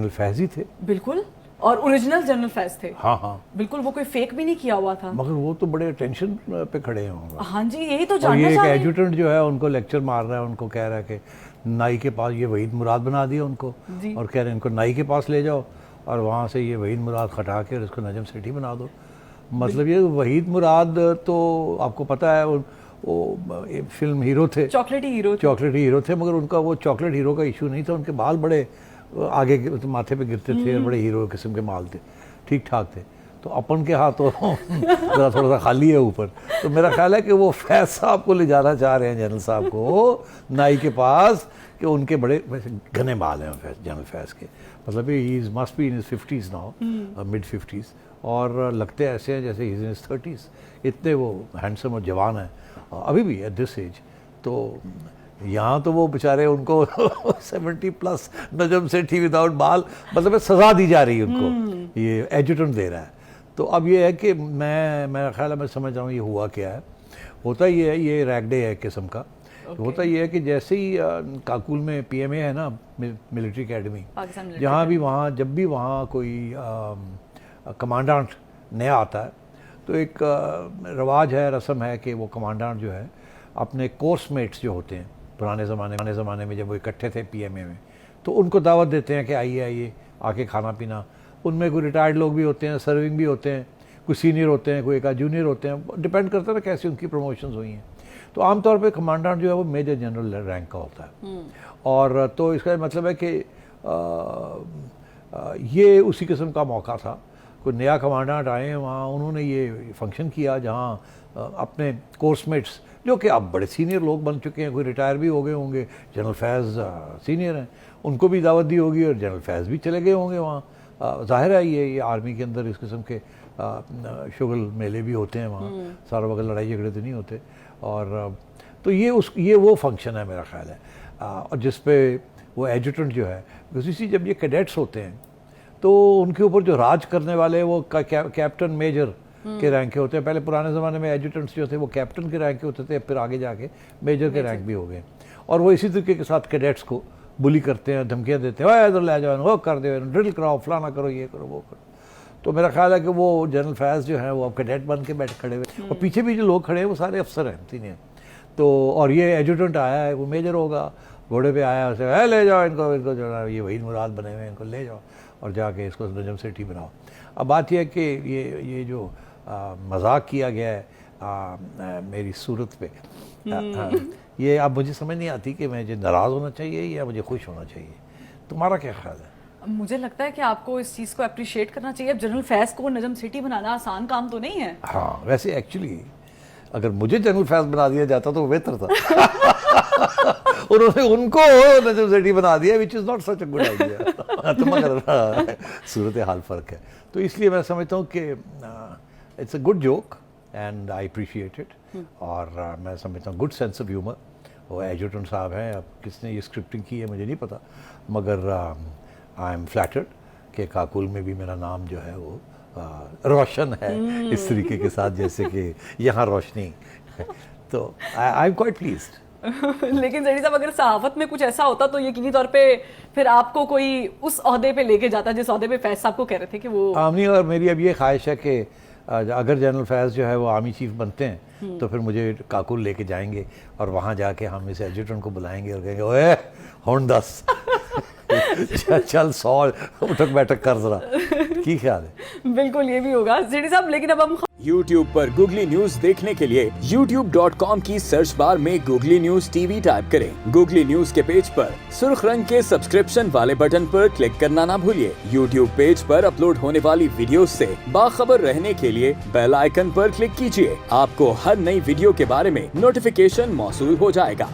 General Faiz ही थे। बिल्कुल, और ओरिजिनल जनरल फैज थे। हाँ बिल्कुल, वो कोई फेक भी नहीं किया हुआ था। मगर वो तो बड़े टेंशन पे खड़े हैं। हाँ जी, यही तो और जानना ये एक चाह रहे हैं। एजुटेंट जो है उनको लेक्चर मार रहा है, उनको कह रहा है कि नाई के पास, ये वहीद मुराद बना दिया उनको, और कह रहे हैं इनको नाई के पास ले जाओ और वहाँ से ये वहीद मुराद हटा के इसको नजम सेठी बना दो। मतलब ये वहीद मुराद तो आपको पता है वो फिल्म हीरो थे, चॉकलेटी हीरो थे, मगर उनका वो चॉकलेट हीरो का इशू नहीं था। उनके बाल बड़े आगे माथे पे गिरते थे और बड़े हीरो किस्म के बाल थे, ठीक ठाक थे। तो अपन के हाथ तो थोड़ा सा खाली है ऊपर। तो मेरा ख्याल है कि वो फैज साहब को ले जाना चाह रहे हैं, जनरल साहब को नाई के पास, कि उनके बड़े वैसे घने बाल हैं जनरल फैज के। मतलब he must be in his 50s now, mid 50s, और लगते ऐसे हैं जैसे ही इन हिज 30s। इतने वो हैंडसम और जवान हैं अभी भी एट दिस एज। तो यहाँ तो वो बेचारे उनको 70+ नजम सेठी विदाउट बाल, मतलब सजा दी जा रही है उनको, ये एजुटेंट दे रहा है। तो अब ये है कि मेरा ख्याल है, मैं समझ रहा हूँ ये हुआ क्या है। होता ये है, ये रैग डे है किस्म का। होता ये है कि जैसे ही काकुल में PMA है ना, मिलिट्री अकेडमी, जहाँ भी वहाँ जब भी वहाँ कोई कमांडेंट नया आता है तो एक रवाज है, रस्म है कि वो कमांडेंट जो है अपने कोर्स मेट्स जो होते हैं, पुराने ज़माने में जब वो इकट्ठे थे PMA में, तो उनको दावत देते हैं कि आइए आके खाना पीना। उनमें कोई रिटायर्ड लोग भी होते हैं, सर्विंग भी होते हैं, कुछ सीनियर होते हैं, कोई एक जूनियर होते हैं, डिपेंड करता है कैसी उनकी प्रमोशंस हुई हैं। तो आमतौर पे कमांडेंट जो है वो मेजर जनरल रैंक का होता है। और तो इसका मतलब है कि ये उसी किस्म का मौका था। कोई नया कमांडेंट आए हैं वहाँ, उन्होंने ये फंक्शन किया जहाँ अपने कोर्समेट्स जो कि अब बड़े सीनियर लोग बन चुके हैं, कोई रिटायर भी हो गए होंगे, जनरल फैज़ सीनियर हैं, उनको भी दावत दी होगी और जनरल फैज़ भी चले गए होंगे वहाँ। जाहिर है ये आर्मी के अंदर इस किस्म के शुगल मेले भी होते हैं वहाँ, सारा वक्त लड़ाई झगड़े तो नहीं होते। और तो ये वो फंक्शन है मेरा ख्याल है, और जिस पे वो एजुटेंट जो है, इसी जब ये कैडेट्स होते हैं तो उनके ऊपर जो राज करने वाले वो कैप्टन मेजर के रैंक के होते हैं। पहले पुराने ज़माने में एजुटेंट्स जो थे वो कैप्टन के रैंक के होते थे, फिर आगे जाके मेजर के रैंक भी हो गए। और वो इसी तरीके के साथ कैडेट्स को बुली करते हैं, धमकियाँ देते हैं, इधर ले जाओ, वो कर दो, ड्रिल कराओ, फलाना करो, ये करो, वो करो। तो मेरा ख्याल है कि वो जनरल फैज़ जो है वो अब कैडेट बन के खड़े हुए, और पीछे भी जो लोग खड़े हैं वो सारे अफसर हैं, सीनियर। तो और ये एजुटेंट आया है, वो मेजर होगा, घोड़े पे आया, उसे ले जाओ इनको जो है ये वहीद मुराद बने हुए हैं, इनको ले जाओ और जाके इसको नजम सेठी बनाओ। अब बात यह है कि ये जो मजाक किया गया है मेरी सूरत पे, ये अब मुझे समझ नहीं आती कि मुझे नाराज़ होना चाहिए या मुझे खुश होना चाहिए। तुम्हारा क्या ख्याल है? मुझे लगता है कि आपको इस चीज़ को अप्रिशिएट करना चाहिए। अब जनरल फैज़ को नजम सेठी बनाना आसान काम तो नहीं है। हाँ, वैसे एक्चुअली अगर मुझे जनरल फैज़ बना दिया जाता तो बेहतर था। उन्होंने उनको नजम सेठी बना दिया, which is not such a good idea. तो मगर सूरत हाल फ़र्क है, तो इसलिए मैं समझता हूँ कि it's a good joke and I appreciate it. और मैं समझता हूँ गुड सेंस ऑफ ह्यूमर। वो एजुटेंट साहब हैं, अब किसने ये स्क्रिप्टिंग की है मुझे नहीं पता, मगर आई एम फ्लैटर्ड कि काकुल में भी मेरा नाम जो है वो रोशन है इस तरीके के साथ जैसे कि यहाँ रोशनी। तो आई एम क्वाइट प्लीज्ड। लेकिन जड़ी साहब, अगर सहाफत में कुछ ऐसा होता तो यकीनी तौर पे फिर आपको कोई उस ओहदे पे लेके जाता जिस ओहदे पे फैज़ साहब को कह रहे थे कि वो आर्मी। और मेरी अब ये ख्वाहिश है कि अगर जनरल फैज़ जो है वो आर्मी चीफ बनते हैं तो फिर मुझे काकुल लेके जाएंगे और वहाँ जाके हम इस एजुटेंट को बुलाएंगे और कहेंगे, ओए होन 10 चल 100 उठक बैठक कर जरा। की ख्याल है? बिल्कुल, ये भी होगा जेडी साहब। लेकिन अब हम YouTube पर गूगली न्यूज देखने के लिए youtube.com की सर्च बार में गूगली न्यूज TV टाइप करें। गूगली न्यूज के पेज पर सुर्ख रंग के सब्सक्रिप्शन वाले बटन पर क्लिक करना ना भूलिए। YouTube पेज पर अपलोड होने वाली वीडियोस से बाखबर रहने के लिए बेल आइकन पर क्लिक कीजिए। आपको हर नई वीडियो के बारे में नोटिफिकेशन मौसूल हो जाएगा।